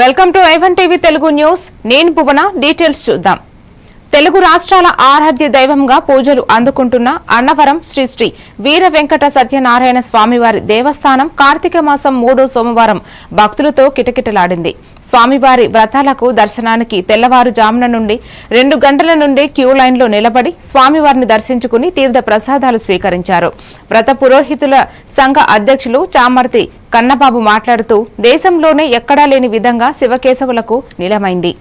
Welcome to Ivan TV Telugu news. నేను భువన. Details చూద్దాం. తెలుగు రాష్ట్రాల ఆరాధ్య దైవంగా పూజలు అందుకుంటున్న అన్నవరం శ్రీ శ్రీ వీర వెంకట సత్యనారాయణ స్వామివారి దేవస్థానం కార్తీక మాసం 3వ సోమవారం భక్తులతో కిటకిటలాడింది. స్వామివారి వ్రతాలకు దర్శనానికి తెల్లవారుజామున నుండి 2 గంటల నుండి క్యూ లైన్లో నిలబడి స్వామివారిని దర్శించుకుని తీర్థ ప్రసాదాలు స్వీకరించారు. వ్రత పురోహితుల సంఘ అధ్యక్షులు చామర్తి కన్నబాబు మాట్లాడుతూ దేశంలోనే ఎక్కడా లేని విధంగా శివకేశవులకు నిలమైంది.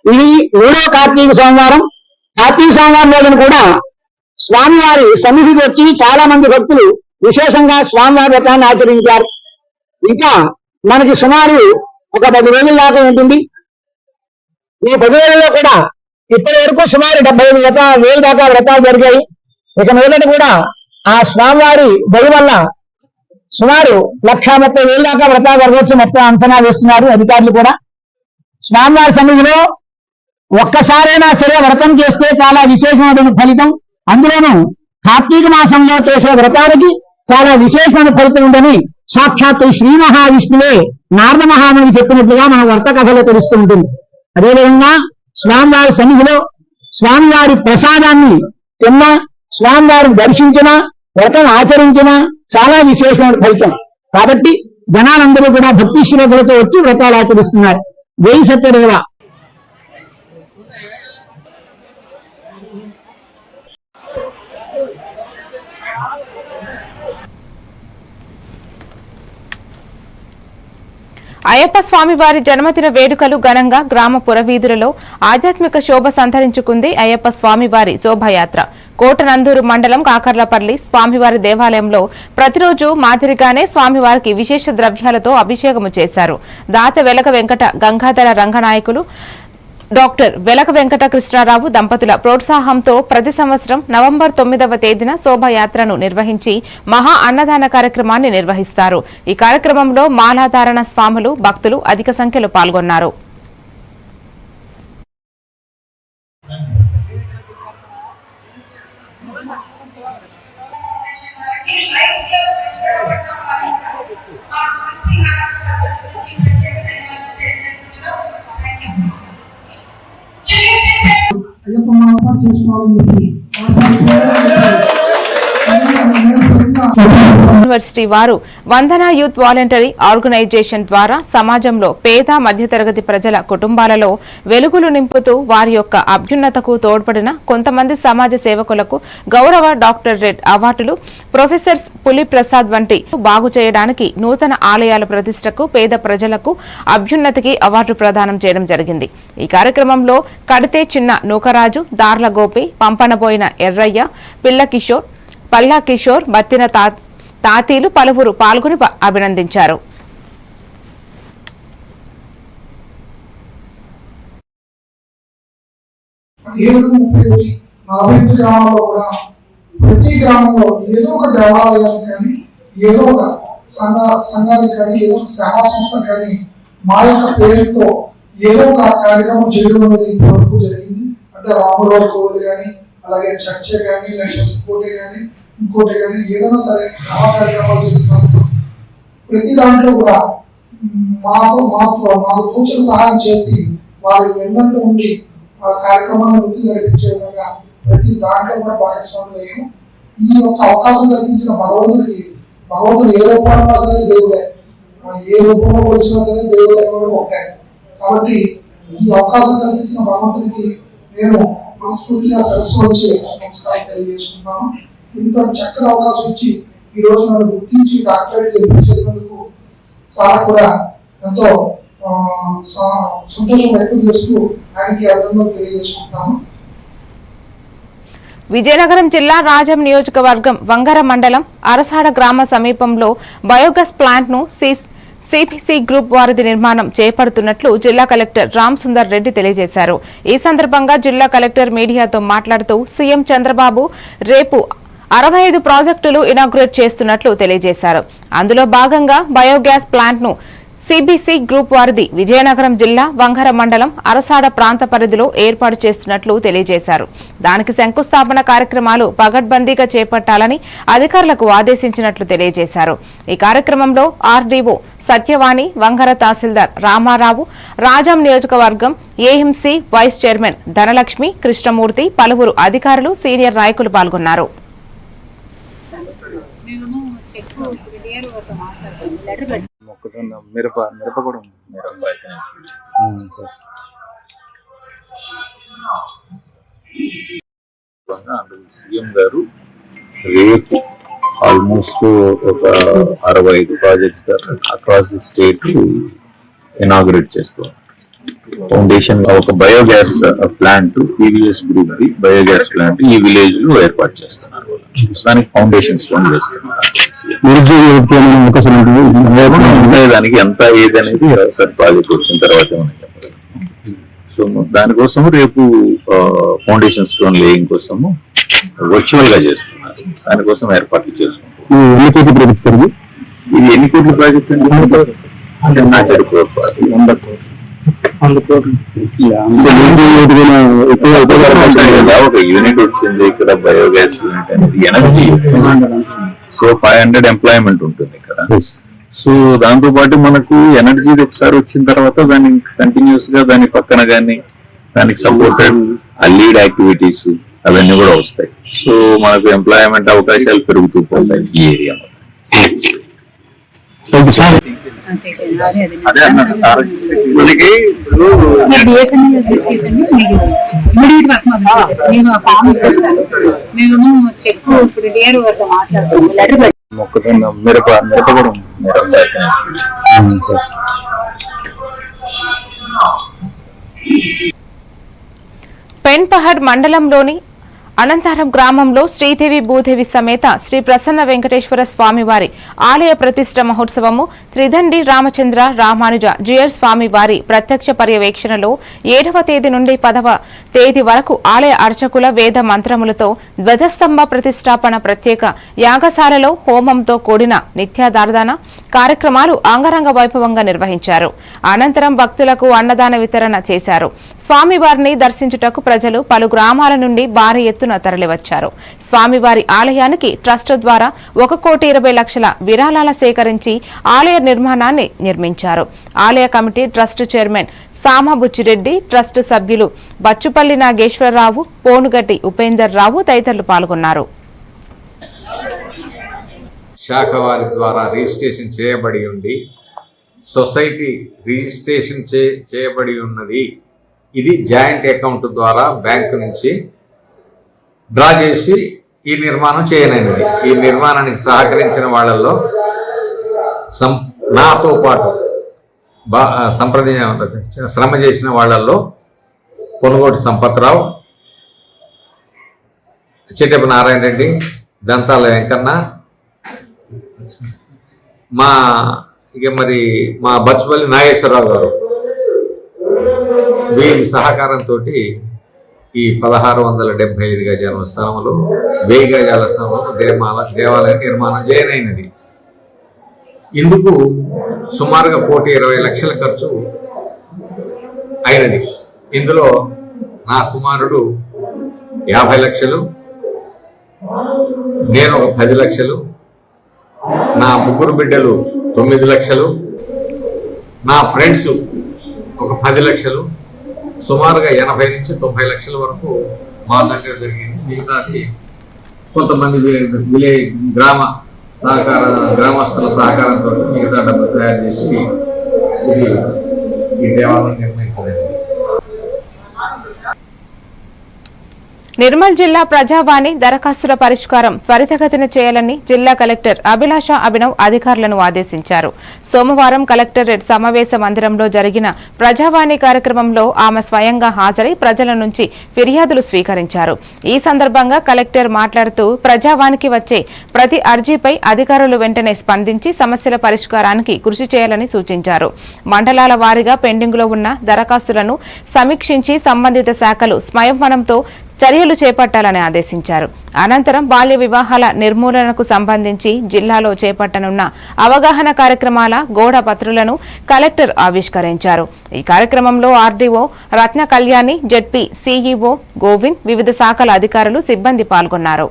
ఇది 3వ కార్తీక సోమవారం. కార్తీక సోమవారం రోజున కూడా స్వామివారి సన్నిధికి వచ్చి చాలా మంది భక్తులు విశేషంగా స్వామివారి వ్రతాన్ని ఆచరించారు. ఇంకా మనకి సుమారు ఒక 10 రోజుల దాకా ఉంటుంది. ఈ 10 రోజుల్లో కూడా ఇప్పటి వరకు సుమారు 75,000 దాకా వ్రతాలు జరిగాయి. ఇక మొదట కూడా ఆ స్వామివారి దయ వల్ల సుమారు 1,30,000 దాకా వ్రతాలు జరగవచ్చు మొత్తం అంచనా వేస్తున్నారు అధికారులు కూడా. స్వామివారి సన్నిధిలో ఒక్కసారైనా సరే వ్రతం చేస్తే చాలా విశేషమైన ఫలితం, అందులోనూ కార్తీక మాసంలో చేసే వ్రతానికి చాలా విశేషమైన ఫలితం ఉందని సాక్షాత్తు శ్రీ మహావిష్ణువే నారద మహాముని చెప్పినట్లుగా మన వ్రత కథలో తెలుస్తూ ఉంటుంది. అదేవిధంగా స్వామివారి సన్నిధిలో స్వామివారి ప్రసాదాన్ని తిన్నా, స్వామివారిని దర్శించినా, వ్రతం ఆచరించినా చాలా విశేషమైన ఫలితం. కాబట్టి జనాలందరూ కూడా భక్తి శ్రద్ధలతో వచ్చి వ్రతాలు ఆచరిస్తున్నారు. జై సత్యదేవ. అయ్యప్ప స్వామివారి జన్మదిన వేడుకలు ఘనంగా గ్రామ పురవీధులలో ఆధ్యాత్మిక శోభ సంతరించుకుంది. అయ్యప్ప స్వామివారి శోభాయాత్ర కోటనందూరు మండలం కాకర్లపల్లి స్వామివారి దేవాలయంలో ప్రతిరోజు మాదిరిగానే స్వామివారికి విశేష ద్రవ్యాలతో అభిషేకము చేశారు. దాత వెలక వెంకట గంగాధర రంగనాయకులు, డాక్టర్ వెలక వెంకట కృష్ణారావు దంపతుల ప్రోత్సాహంతో ప్రతి సంవత్సరం నవంబర్ 9వ తేదీన శోభాయాత్రను నిర్వహించి మహా అన్నదాన కార్యక్రమాన్ని నిర్వహిస్తారు. ఈ కార్యక్రమంలో మాలాధారణ స్వాములు, భక్తులు అధిక సంఖ్యలో పాల్గొన్నారు. అయ్యప్ప మాల చేసుకోవాలని చెప్పి యూనివర్సిటీ వారు వందన యూత్ వాలంటరీ ఆర్గనైజేషన్ ద్వారా సమాజంలో పేద మధ్యతరగతి ప్రజల కుటుంబాలలో వెలుగులు నింపుతూ వారి యొక్క అభ్యున్నతకు తోడ్పడిన కొంతమంది సమాజ సేవకులకు గౌరవ డాక్టరేట్ అవార్డులు, ప్రొఫెసర్స్ పులి ప్రసాద్ వంటి బాగు చేయడానికి, నూతన ఆలయాల ప్రతిష్టకు, పేద ప్రజలకు అభ్యున్నతికి అవార్డు ప్రదానం చేయడం జరిగింది. ఈ కార్యక్రమంలో కడితే చిన్న నూకరాజు, దార్ల గోపి, పంపనబోయిన ఎర్రయ్య, పిల్ల కిషోర్, పల్లా కిషోర్, బత్తిన తాతీలు పలువురు పాల్గొని అభినందించారు. ప్రతి గ్రామంలో ఏదో ఒక దేవాలయాలు కానీ, ఏదో ఒక సంఘాలు కానీ, ఏదో ఒక సేవా సంస్థ కానీ మా యొక్క పేరుతో ఏదో ఒక కార్యక్రమం చేయడం అనేది ఇప్పటివరకు జరిగింది. అంటే రాముడు కోవిల్ కానీ, అలాగే చర్చ కానీ, లేకపోతే ఇంకోటి కానీ ఏదైనా సరే సేవా కార్యక్రమాలు చేస్తున్నారు. ప్రతి దాంట్లో కూడా మాకు తోచిన సహాయం చేసి వారి వెన్నట్టు ఉండి ఆ కార్యక్రమాన్ని వృద్ధి నడిపించే విధంగా ప్రతి దాంట్లో కూడా భాగస్వాములు అయ్యాము. ఈ యొక్క అవకాశం కల్పించిన భగవంతుడు ఏ రూపంలో సరే దేవుడే, ఏ రూపంలో వచ్చినా సరే దేవుడే కూడా ఉంటాయి. కాబట్టి ఈ అవకాశం కల్పించిన భగవంతుడికి నేను మనస్ఫూర్తిగా సరస్సు వచ్చి నమస్కారం తెలియజేసుకుంటున్నాను. ఇంత చక్కని అవకాశం ఇచ్చి ఈ రోజు నన్ను గుర్తించి డాక్టరేట్ చేసినందుకు సార్ కూడా ఎంతో సంతోషం వ్యక్తం చేస్తూ ఆయనకి అభినందనలు తెలియజేసుకుంటున్నాను. విజయనగరం జిల్లా రాజం నియోజకవర్గం వంగర మండలం అరసాడ గ్రామ సమీపంలో బయోగ్యాస్ ప్లాంట్ ను సిపిసి గ్రూప్ వారిది నిర్మాణం చేపడుతున్నట్లు జిల్లా కలెక్టర్ రామ్ సుందర్ రెడ్డి తెలియజేశారు. ఈ సందర్భంగా జిల్లా కలెక్టర్ మీడియాతో మాట్లాడుతూ సీఎం చంద్రబాబు రేపు 65 ప్రాజెక్టులు ఇనాగ్రేట్ చేస్తున్నట్లు తెలియజేశారు. అందులో భాగంగా బయోగ్యాస్ ప్లాంట్ ను సిబిసి గ్రూప్ వారిది విజయనగరం జిల్లా వంగర మండలం అరసాడ ప్రాంత పరిధిలో ఏర్పాటు చేస్తున్నట్లు తెలియజేశారు. దానికి శంకుస్థాపన కార్యక్రమాలు పగడ్బందీగా చేపట్టాలని అధికారులకు ఆదేశించినట్లు తెలియజేశారు. ఈ కార్యక్రమంలో ఆర్డీఓ సత్యవాణి, వంగర తహసీల్దార్ రామారావు, రాజాం నియోజకవర్గం AMC vice chairman Dhanalakshmi, Krishnamurthy, పలువురు అధికారులు, సీనియర్ నాయకులు పాల్గొన్నారు. మొక్కజొన్న మిరప కూడా సీఎం గారు రేపు ఆల్మోస్ట్ ఒక 65 projects across the state inaugurate చేస్తున్నారు. ఫౌండేషన్ ఒక biogas plant PVS group the biogas plant ఈ విలేజ్ లో ఏర్పాటు చేస్తున్నారు. దానికి ఫౌండేషన్ స్టోన్ వేస్తున్నారు. దానికి ఎంత ఏది అనేది సార్ ప్రాజెక్ట్ వచ్చిన తర్వాత సో దానికోసం రేపు ఫౌండేషన్ స్టోన్ లేయింగ్ కోసము వర్చువల్ గా చేస్తున్నారు. దానికోసం ఏర్పాట్లు చేసుకుంటారు. ఇది ఎన్ని కోట్ల ప్రాజెక్ట్ అంటే నాకు ఒక యూనిట్ వచ్చింది ఇక్కడ బయోగ్యాస్ యూనిట్ అనేది ఎనర్జీ. సో 500 ఎంప్లాయ్మెంట్ ఉంటుంది ఇక్కడ. సో దాంతో పాటు మనకు ఎనర్జీ ఒకసారి వచ్చిన తర్వాత దాన్ని కంటిన్యూస్ గా దాని పక్కన కానీ దానికి సపోర్టెడ్ లీడ్ యాక్టివిటీస్ అవన్నీ కూడా వస్తాయి. సో మనకు ఎంప్లాయ్మెంట్ అవకాశాలు పెరుగుతూ పోతాయి ఈ ఏరియా. అదే అన్నారు సార్ మనకి మొక్కజొన్న మిరప కూడా పెన్పహడ్ మండలంలోని అనంతారం గ్రామంలో శ్రీదేవి భూదేవి సమేత శ్రీ ప్రసన్న వెంకటేశ్వర స్వామివారి ఆలయ ప్రతిష్ట మహోత్సవము త్రిదండి రామచంద్ర రామానుజ జియర్ స్వామివారి ప్రత్యక్ష పర్యవేక్షణలో 7వ తేదీ నుండి 10వ తేదీ వరకు ఆలయ అర్చకుల వేద మంత్రములతో ధ్వజస్తంభ ప్రతిష్టాపన ప్రత్యేక యాగశాలలో హోమంతో కూడిన నిత్యాధారదాన కార్యక్రమాలు అంగరంగ వైభవంగా నిర్వహించారు. అనంతరం భక్తులకు అన్నదాన వితరణ చేశారు. స్వామివారిని దర్శించుటకు ప్రజలు పలు గ్రామాల నుండి భారీ ఎత్తున తరలివచ్చారు. స్వామివారి ఆలయానికి ట్రస్ట్ ద్వారా 1,20,00,000 విరాళాల సేకరించి ఆలయ నిర్మాణాన్ని నిర్మించారు. ఆలయ కమిటీ ట్రస్ట్ చైర్మన్ సామబుచ్చిరెడ్డి, ట్రస్ట్ సభ్యులు బచ్చుపల్లి నాగేశ్వరరావు, పోనుగట్టి ఉపేందర్ రావు తదితరులు పాల్గొన్నారు. శాఖ వారి ద్వారా రిజిస్ట్రేషన్ చేయబడి ఉండి సొసైటీ రిజిస్ట్రేషన్ చేయబడి ఉన్నది. ఇది జాయింట్ అకౌంట్ ద్వారా బ్యాంకు నుంచి డ్రా చేసి ఈ నిర్మాణం చేయనైనది. ఈ నిర్మాణానికి సహకరించిన వాళ్ళల్లో నాతో పాటు శ్రమ చేసిన వాళ్ళల్లో పొనుగోటి సంపత్రావు, చిట్టెప్ప నారాయణ రెడ్డి, దంతాల వెంకన్న, మా బచ్చుపల్లి నాగేశ్వరరావు గారు, వీరి సహకారంతో ఈ 1675 గజాల స్థలంలో 1000 గజాల స్థలంలో దేవాలయం నిర్మాణం చేయనైనది. ఇందుకు సుమారుగా 1,20,00,000 ఖర్చు అయినది. ఇందులో నా కుమారుడు 50 లక్షలు, నేను 10 లక్షలు, నా ముగ్గురు బిడ్డలు 9 లక్షలు, నా ఫ్రెండ్స్ ఒక 10 లక్షలు, సుమారుగా 80 నుంచి 90 లక్షల వరకు మా దగ్గర జరిగింది. మిగతాది కొంతమంది గ్రామస్తుల సహకారంతో మిగతా డబ్బులు తయారు చేసి ఈ దేవాలయం నిర్మించలేదు. నిర్మల్ జిల్లా ప్రజావాణి దరఖాస్తుల పరిష్కారం త్వరితగతిన చేయాలని జిల్లా కలెక్టర్ అభిలాష అభినవ్ అధికారులను ఆదేశించారు. సోమవారం కలెక్టరేట్ సమావేశ మందిరంలో జరిగిన ప్రజావాణి కార్యక్రమంలో ఆమె స్వయంగా హాజరై ప్రజల నుంచి ఫిర్యాదులు స్వీకరించారు. ఈ సందర్భంగా కలెక్టర్ మాట్లాడుతూ ప్రజావాణికి వచ్చే ప్రతి అర్జీపై అధికారులు వెంటనే స్పందించి సమస్యల పరిష్కారానికి కృషి చేయాలని సూచించారు. మండలాల వారీగా పెండింగ్లో ఉన్న దరఖాస్తులను సమీక్షించి సంబంధిత శాఖలు స్వయంవనంతో చర్యలు చేపట్టాలని ఆదేశించారు. అనంతరం బాల్య వివాహాల నిర్మూలనకు సంబంధించి జిల్లాలో చేపట్టనున్న అవగాహన కార్యక్రమాల గోడ పత్రులను కలెక్టర్ ఆవిష్కరించారు. ఈ కార్యక్రమంలో ఆర్డీఓ రత్న కళ్యాణి, జెడ్పీ సీఈఓ గోవింద్, వివిధ శాఖల అధికారులు, సిబ్బంది పాల్గొన్నారు.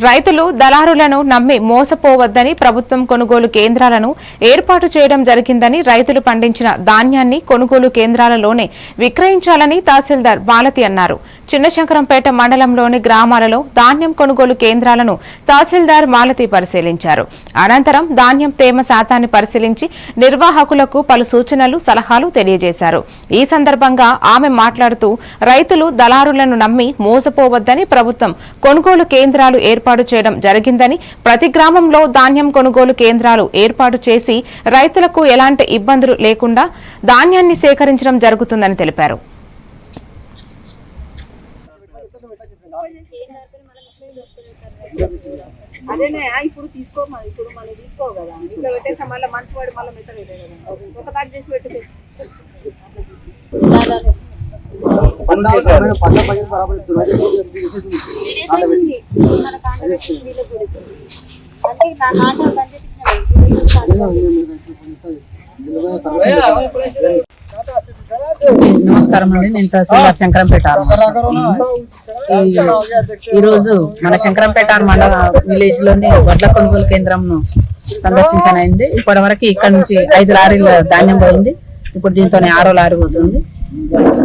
రైతులు దళారులను నమ్మి మోసపోవద్దని ప్రభుత్వం కొనుగోలు కేంద్రాలను ఏర్పాటు చేయడం జరిగిందని, రైతులు పండించిన ధాన్యాన్ని కొనుగోలు కేంద్రాలలోనే విక్రయించాలని తహసీల్దార్ మాలతి అన్నారు. చిన్నశంకరంపేట మండలంలోని గ్రామాలలో ధాన్యం కొనుగోలు కేంద్రాలను తహసీల్దార్ మాలతి పరిశీలించారు. అనంతరం ధాన్యం తేమ శాతాన్ని పరిశీలించి నిర్వాహకులకు పలు సూచనలు, సలహాలు తెలియజేశారు. ఈ సందర్భంగా ఆమె మాట్లాడుతూ రైతులు దళారులను నమ్మి మోసపోవద్దని ప్రభుత్వం కొనుగోలు కేంద్రాలు ఏర్పాటు చేయడం జరిగిందని, ప్రతి గ్రామంలో ధాన్యం కొనుగోలు కేంద్రాలు ఏర్పాటు చేసి రైతులకు ఎలాంటి ఇబ్బందులు లేకుండా ధాన్యాన్ని సేకరించడం జరుగుతుందని తెలిపారు. అదేనే ఇప్పుడు ఇప్పుడు మనం తీసుకో కదా, ఇట్లా పెట్టేసా మళ్ళీ మంచి వాడు మళ్ళీ మెత్తగా కదా, ఒక ప్యాక్ చేసి పెట్టి నమస్కారం అండి. నేను తహసీల్దార్ శంకరంపేట. ఈ రోజు మన శంకరంపేట మండల విలేజ్ లోని వడ్ల కొనుగోలు కేంద్రంను సందర్శించనైంది. ఇప్పటి వరకు ఇక్కడ నుంచి 5 లారీల ధాన్యం పోయింది. ఇప్పుడు దీంతో 6వ లారీ పోతుంది.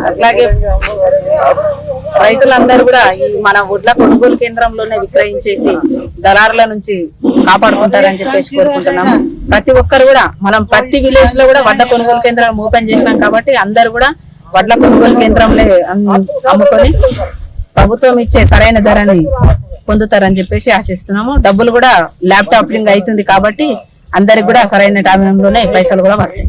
అట్లాగే రైతులందరూ కూడా ఈ మన వడ్ల కొనుగోలు కేంద్రంలోనే విక్రయించేసి దళారుల నుంచి కాపాడుకుంటారని చెప్పేసి కోరుకుంటున్నాము. ప్రతి ఒక్కరు కూడా మనం ప్రతి విలేజ్ లో కూడా వడ్ల కొనుగోలు కేంద్రం ఓపెన్ చేసినాం కాబట్టి అందరు కూడా వడ్ల కొనుగోలు కేంద్రంలో అమ్ముకొని ప్రభుత్వం ఇచ్చే సరైన ధరని పొందుతారని చెప్పేసి ఆశిస్తున్నాము. డబ్బులు కూడా ల్యాప్టాప్ లింక్ అవుతుంది కాబట్టి అందరికి కూడా సరైన టైంలోనే పైసలు కూడా పడతాయి.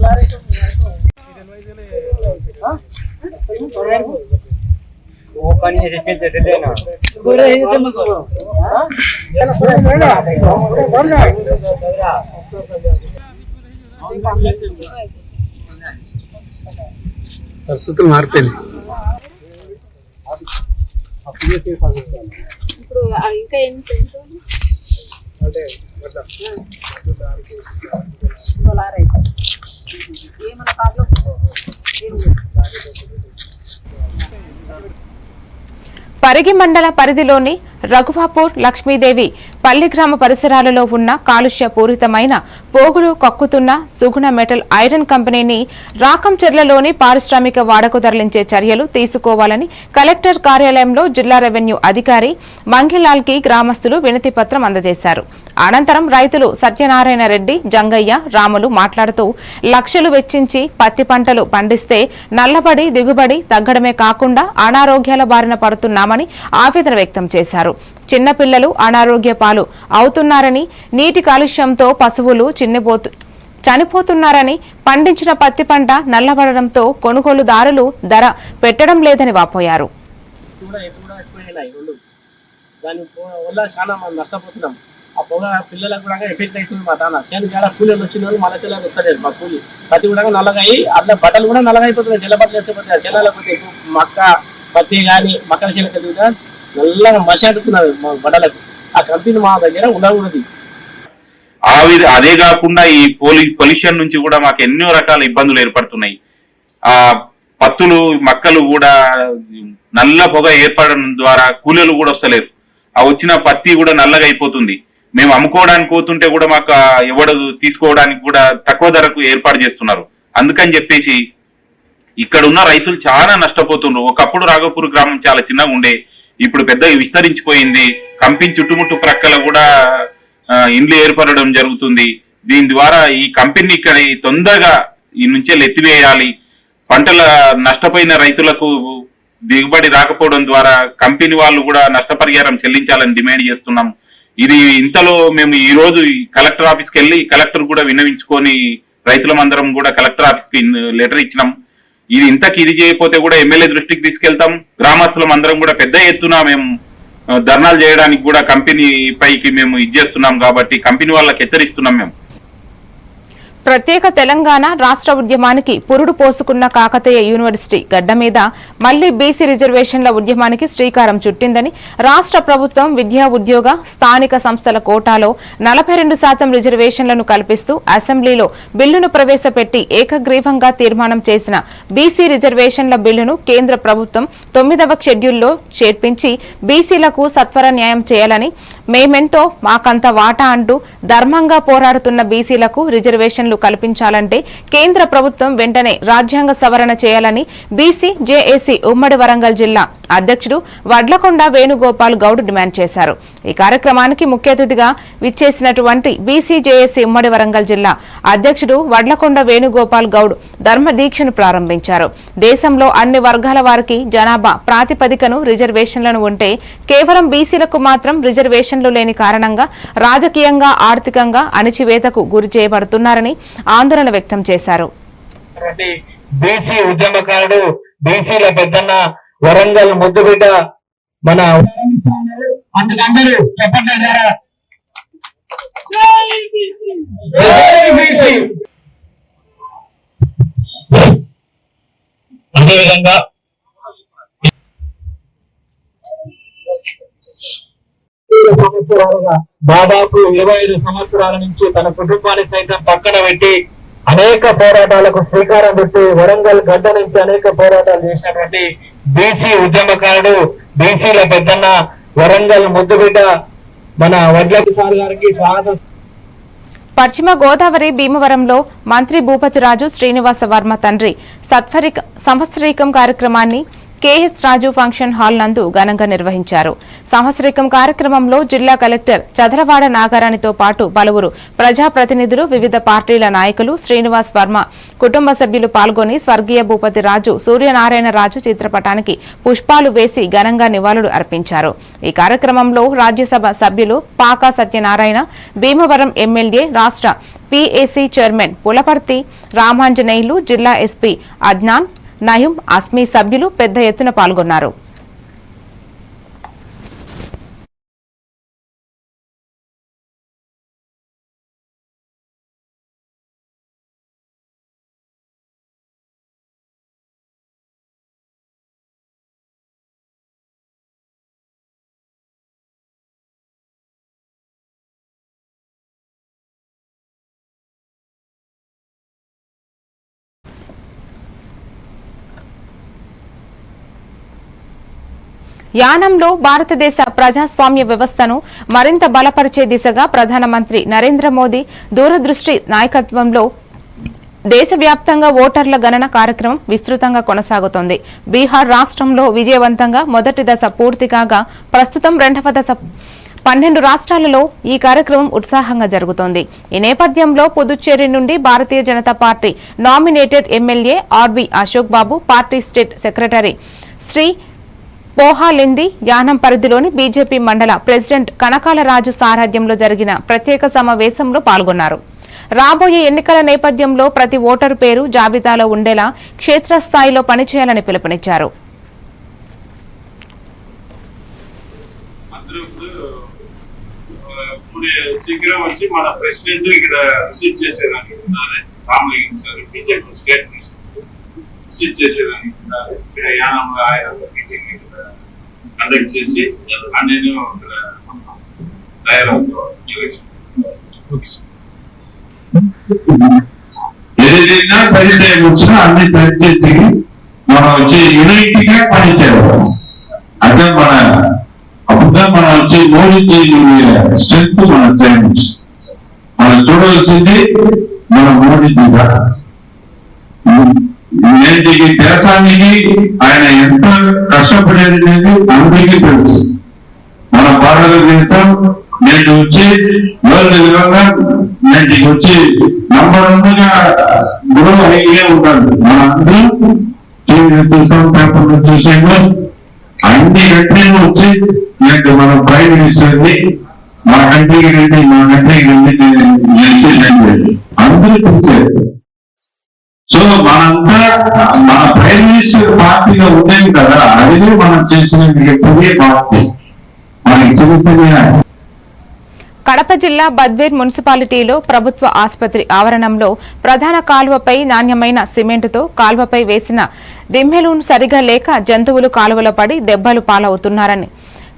పరిస్థితులు మారిపోయింది. ఇప్పుడు ఇంకా అంటే ఏమన్నా ప్రాబ్లం పరిగి మండల పరిధిలోని రఘువాపూర్, లక్ష్మీదేవి పల్లి గ్రామ పరిసరాలలో ఉన్న కాలుష్య పూరితమైన పోగులు కక్కుతున్న సుగుణ మెటల్ ఐరన్ కంపెనీని రాకంచెర్లలోని పారిశ్రామిక వాడకు తరలించే చర్యలు తీసుకోవాలని కలెక్టర్ కార్యాలయంలో జిల్లా రెవెన్యూ అధికారి మంగిలాల్ కి గ్రామస్తులు వినతి పత్రం అందజేశారు. అనంతరం రైతులు సత్యనారాయణ రెడ్డి, జంగయ్య, రాములు మాట్లాడుతూ లక్షలు వెచ్చించి పత్తి పంటలు పండిస్తే నల్లబడి దిగుబడి తగ్గడమే కాకుండా అనారోగ్యాల బారిన పడుతున్నామని ఆవేదన వ్యక్తం చేశారు. చిన్నపిల్లలు అనారోగ్య పాలు అవుతున్నారని, నీటి కాలుష్యంతో పశువులు చనిపోతున్నారని, పండించిన పత్తి పంట నల్లబడడంతో కొనుగోలుదారులు ధర పెట్టడం లేదని వాపోయారు. కూడా ఎటు కూడా ఎక్కువైనాయి రెండు. దాని వల్ల చాలా మనం నష్టపోతున్నాం. ఆ పొగ పిల్లలకు కూడా ఎఫెక్ట్ అవుతుంది. మా దాన చేను చాలా కూలీలు వచ్చిన వాళ్ళు మన చెల్లెలు వస్తలేదు. మా కూలి పత్తి కూడా నల్లగాయి, అట్లా బట్టలు కూడా నల్లగైపోతున్నాయి. చెల్ల బట్టలు వేస్తే చెల్లెలకు మక్క పత్తి కానీ మక్కల చెల్లెకి కూడా నల్లగా మసి అంటుతున్నారు మా బట్టలకు. ఆ కంపెనీ మా దగ్గర ఉండకూడదు. అదే కాకుండా ఈ పొల్యూషన్ నుంచి కూడా మాకు ఎన్నో రకాల ఇబ్బందులు ఏర్పడుతున్నాయి. ఆ పత్తులు మక్కలు కూడా నల్ల పొగ ఏర్పడడం ద్వారా కూలీలు కూడా వస్తలేరు. ఆ వచ్చిన పత్తి కూడా నల్లగా అయిపోతుంది. మేము అమ్ముకోవడానికి పోతుంటే కూడా మాకు ఎవడు తీసుకోవడానికి కూడా తక్కువ ధరకు ఏర్పాటు చేస్తున్నారు. అందుకని చెప్పేసి ఇక్కడ ఉన్న రైతులు చాలా నష్టపోతున్నారు. ఒకప్పుడు రాఘపూర్ గ్రామం చాలా చిన్నగా ఉండే, ఇప్పుడు పెద్దగా విస్తరించిపోయింది. కంపెనీ చుట్టుముట్టు ప్రక్కల కూడా ఇండ్లు ఏర్పడడం జరుగుతుంది. దీని ద్వారా ఈ కంపెనీ ఇక్కడ తొందరగా ఈ నుంచే ఎత్తివేయాలి. పంటల నష్టపోయిన రైతులకు దిగుబడి రాకపోవడం ద్వారా కంపెనీ వాళ్ళు కూడా నష్టపరిహారం చెల్లించాలని డిమాండ్ చేస్తున్నాం. ఇది ఇంతలో మేము ఈ రోజు కలెక్టర్ ఆఫీస్కి వెళ్ళి కలెక్టర్ కూడా విన్నవించుకొని రైతులమందరం కూడా కలెక్టర్ ఆఫీస్కి లెటర్ ఇచ్చినాం. ఇది ఇంతకి ఇది చేయకపోతే కూడా ఎమ్మెల్యే దృష్టికి తీసుకెళ్తాం. గ్రామస్తులం అందరం కూడా పెద్ద ఎత్తున మేము ధర్నాలు చేయడానికి కూడా కంపెనీ పైకి మేము ఇచ్చేస్తున్నాం. కాబట్టి కంపెనీ వాళ్ళకి హెచ్చరిస్తున్నాం. మేము ప్రత్యేక తెలంగాణ రాష్ట్ర ఉద్యమానికి పురుడు పోసుకున్న కాకతీయ యూనివర్సిటీ గడ్డ మీద మళ్లీ బీసీ రిజర్వేషన్ల ఉద్యమానికి శ్రీకారం చుట్టిందని రాష్ట్ర ప్రభుత్వం విద్యా ఉద్యోగ స్థానిక సంస్థల కోటాలో 42% రిజర్వేషన్లను కల్పిస్తూ అసెంబ్లీలో బిల్లును ప్రవేశపెట్టి ఏకగ్రీవంగా తీర్మానం చేసిన బీసీ రిజర్వేషన్ల బిల్లును కేంద్ర ప్రభుత్వం 9వ షెడ్యూల్లో చేర్పించి బీసీలకు సత్వర న్యాయం చేయాలని, మేమెంతో మాకంత వాటా అంటూ ధర్మంగా పోరాడుతున్న బీసీలకు రిజర్వేషన్లు కల్పించాలంటే కేంద్ర ప్రభుత్వం వెంటనే రాజ్యాంగ సవరణ చేయాలని బీసీ జేఏసీ ఉమ్మడి వరంగల్ జిల్లా అధ్యక్షుడు వడ్లకొండ వేణుగోపాల్ గౌడ్ డిమాండ్ చేశారు. ఈ కార్యక్రమానికి ముఖ్య అతిథిగా విచ్చేసినటువంటి బీసీ జేఏసీ ఉమ్మడి వరంగల్ జిల్లా అధ్యక్షుడు వడ్లకొండ వేణుగోపాల్ గౌడ్ ధర్మ దీక్షను ప్రారంభించారు. దేశంలో అన్ని వర్గాల వారికి జనాభా ప్రాతిపదికను రిజర్వేషన్లను ఉంటే కేవలం బీసీలకు మాత్రం రిజర్వేషన్లు లేని కారణంగా రాజకీయంగా ఆర్థికంగా అణిచివేతకు గురి చేయబడుతున్నారని ఆందోళన వ్యక్తం చేశారు. బీసీ ఉద్యమకారుడు, బీసీల పెద్దన్న, వరంగల్ ముద్దుబిడ్డ మన అందుకందరూ చెప్పండి. అదేవిధంగా సంవత్సరాలుగా దాదాపు 25 సంవత్సరాల నుంచి తన కుటుంబాన్ని సైతం పక్కన పెట్టి అనేక పోరాటాలకు శ్రీకారం పెట్టి వరంగల్ గడ్డ నుంచి అనేక పోరాటాలు చేసినటువంటి బీసీ ఉద్యమకారుడు, బీసీల పెద్దన్న, వరంగల్ ముద్దుబిడ్డ మన వడ్లకిసార్ గారికి స్వాగతం. పశ్చిమ గోదావరి భీమవరంలో మంత్రి భూపతిరాజు శ్రీనివాస వర్మ తండ్రి సంవత్సరీకం కార్యక్రమాన్ని కేఎస్ రాజు ఫంక్షన్ హాల్ నందు ఘనంగా నిర్వహించారు. సంవత్సరీకం కార్యక్రమంలో జిల్లా కలెక్టర్ చదరవాడ నాగారాణితో పాటు పలువురు ప్రజాప్రతినిధులు, వివిధ పార్టీల నాయకులు, శ్రీనివాస్ వర్మ కుటుంబ సభ్యులు పాల్గొని స్వర్గీయ భూపతి రాజు సూర్యనారాయణ రాజు చిత్రపటానికి పుష్పాలు వేసి ఘనంగా నివాళులు అర్పించారు. ఈ కార్యక్రమంలో రాజ్యసభ సభ్యులు పాకా సత్యనారాయణ, భీమవరం ఎమ్మెల్యే, రాష్ట్ర పీఏసీ చైర్మన్ పులపర్తి రామాంజనేయులు, జిల్లా ఎస్పీ అద్నాన్, నయం, అస్మీ సభ్యులు పెద్ద ఎత్తున పాల్గొన్నారు. యానంలో భారతదేశ ప్రజాస్వామ్య వ్యవస్థను మరింత బలపరిచే దిశగా ప్రధానమంత్రి నరేంద్ర మోదీ దూరదృష్టి నాయకత్వంలో దేశవ్యాప్తంగా ఓటర్ల గణన కార్యక్రమం విస్తృతంగా కొనసాగుతోంది. బీహార్ రాష్ట్రంలో విజయవంతంగా మొదటి దశ పూర్తి కాగా ప్రస్తుతం రెండవ దశ 12 రాష్ట్రాలలో ఈ కార్యక్రమం ఉత్సాహంగా జరుగుతోంది. ఈ నేపథ్యంలో పుదుచ్చేరి నుండి Bharatiya Janata party nominated MLA R B Ashok Babu, party state secretary Shri పోహాలింది యానం పరిధిలోని బీజేపీ మండల ప్రెసిడెంట్ కనకాల రాజు సారథ్యంలో జరిగిన ప్రత్యేక సమావేశంలో పాల్గొన్నారు. రాబోయే ఎన్నికల నేపథ్యంలో ప్రతి ఓటరు పేరు జాబితాలో ఉండేలా క్షేత్రస్థాయిలో పనిచేయాలని పిలుపునిచ్చారు. ఇప్పుడు శీఘ్రం వచ్చి మన ప్రెసిడెంట్ ఇక్కడ విజిట్ చేసేదానికి Ramalingam sir BJP state visit చేసేదానికి ఇక్కడ యానంలో ఆయన మీటింగ్ కండక్ట్ చేసి నేను ఇక్కడ తయారవుతాం. ఏదైనా పరిచయం వచ్చినా అన్ని చర్చించి మనం వచ్చి యూనిటీగా పనిచేయాలి. అంటే అప్పుడుగా మనం వచ్చి మోడీ స్ట్రెంత్ మనం చేయించు మనం చూడవలసింది మన మోడీజీగా. నేటికి దేశానికి ఆయన ఎంత కష్టపడేది అనేది అందరికీ తెలుసు. మన భారతదేశం నేటి వచ్చి వరల్డ్ విధంగా నేటికి వచ్చి నంబర్ 1గా గ్రో అయ్యే ఉంటాడు. మన అందరూ పేపర్లు చూసాము. అన్ని కంట్రీలు వచ్చి నేటి మన ప్రైమ్ మినిస్టర్ని మా కంట్రీకి రండి మా కంట్రీకి రండి అందరూ చూసారు. సో మనంతా మన ప్రైమ్ మినిస్టర్ పార్టీగా ఉండేది కదా, అది మనం చేసిన ఎప్పుడే పార్టీ మనకి చెబుతున్నా. కడప జిల్లా బద్వేర్ మున్సిపాలిటీలో ప్రభుత్వ ఆసుపత్రి ఆవరణంలో ప్రధాన కాలువపై నాణ్యమైన సిమెంటుతో కాలువపై వేసిన దిమ్మెలు సరిగా లేక జంతువులు కాలువలో పడి దెబ్బలు పాలవుతున్నారని,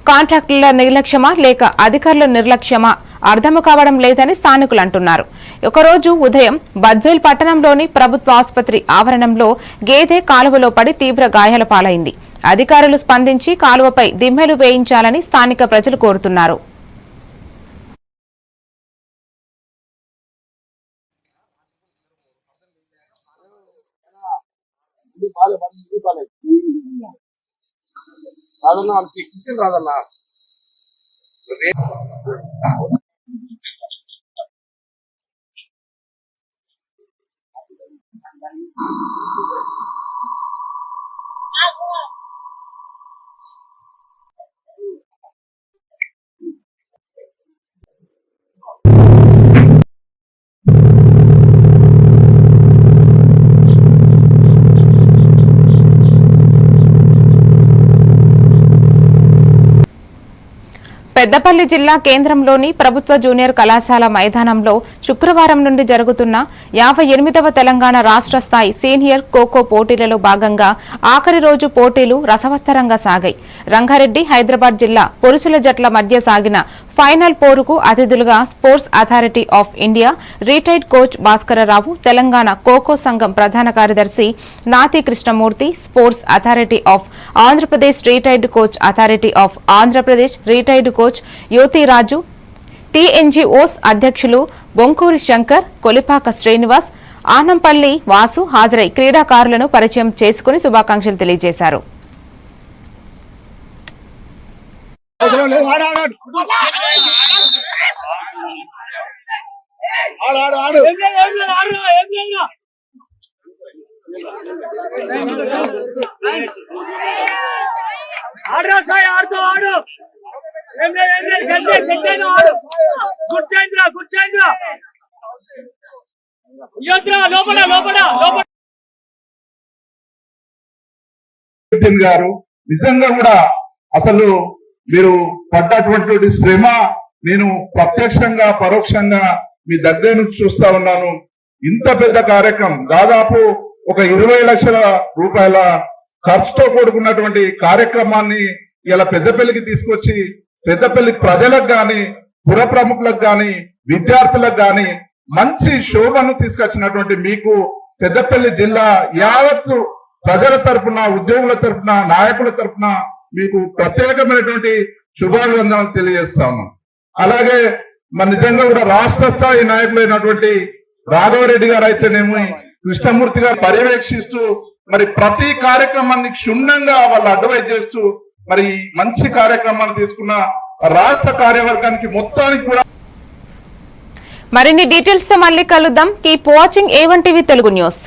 కాంట్రాక్టుల నిర్లక్ష్యమా లేక అధికారుల నిర్లక్ష్యమా అర్థము కావడం లేదని స్థానికులు అంటున్నారు. ఒకరోజు ఉదయం బద్వేల్ పట్టణంలోని ప్రభుత్వ ఆసుపత్రి ఆవరణంలో గేదె కాలువలో పడి తీవ్ర గాయాల పాలైంది. అధికారులు స్పందించి కాలువపై దిమ్మెలు వేయించాలని స్థానిక ప్రజలు కోరుతున్నారు. రాదన్నా కిచెన్ రాదన్నా పెద్దపల్లి జిల్లా కేంద్రంలోని ప్రభుత్వ జూనియర్ కళాశాల మైదానంలో శుక్రవారం నుండి జరుగుతున్న 58వ తెలంగాణ రాష్ట్ర స్థాయి సీనియర్ ఖోఖో పోటీలలో భాగంగా ఆఖరి రోజు పోటీలు రసవత్తరంగా సాగాయి. రంగారెడ్డి, హైదరాబాద్ జిల్లా పురుషుల జట్ల మధ్య సాగిన ఫైనల్ పోరుకు అతిథులుగా sports authority of India retired coach Bhaskararao, Telangana kho kho సంఘం ప్రధాన కార్యదర్శి Nathi Krishnamurthy, sports authority of Andhra Pradesh retired coach authority of Andhra Pradesh retired coach Yothiraju, TNGOs అధ్యక్షులు బొంకూరి శంకర్, కొలిపాక శ్రీనివాస్, ఆనంపల్లి వాసు హాజరై క్రీడాకారులను పరిచయం చేసుకుని శుభాకాంక్షలు తెలియజేశారు. గారు నిజంగా కూడా అసలు మీరు పడ్డటువంటి శ్రమ నేను ప్రత్యక్షంగా పరోక్షంగా మీ దగ్గర నుంచి చూస్తా ఉన్నాను. ఇంత పెద్ద కార్యక్రమం, దాదాపు ఒక 20 లక్షల రూపాయల ఖర్చుతో కూడుకున్నటువంటి కార్యక్రమాన్ని ఇలా పెద్దపల్లికి తీసుకొచ్చి పెద్దపల్లి ప్రజలకు గాని, పుర ప్రముఖులకు గాని, విద్యార్థులకు గాని మంచి శోభను తీసుకొచ్చినటువంటి మీకు పెద్దపల్లి జిల్లా యావత్తు ప్రజల తరపున, ఉద్యోగుల తరపున, నాయకుల తరపున మీకు ప్రత్యేకమైనటువంటి శుభాభివందనలు తెలియజేస్తాము. అలాగే మన నిజంగా కూడా రాష్ట్ర స్థాయి నాయకులైనటువంటి రాఘవరెడ్డి గారు అయితేనేమి, కృష్ణమూర్తి గారు పర్యవేక్షిస్తూ మరి ప్రతి కార్యక్రమాన్ని క్షుణ్ణంగా వాళ్ళు అడ్వైజ్ చేస్తూ మరి మంచి కార్యక్రమాలు తీసుకున్న రాష్ట్ర కార్యవర్గానికి మొత్తానికి కూడా. మరిన్ని డీటెయిల్స్ తో మళ్ళీ కలుద్దాం. Keep watching A1 TV Telugu news.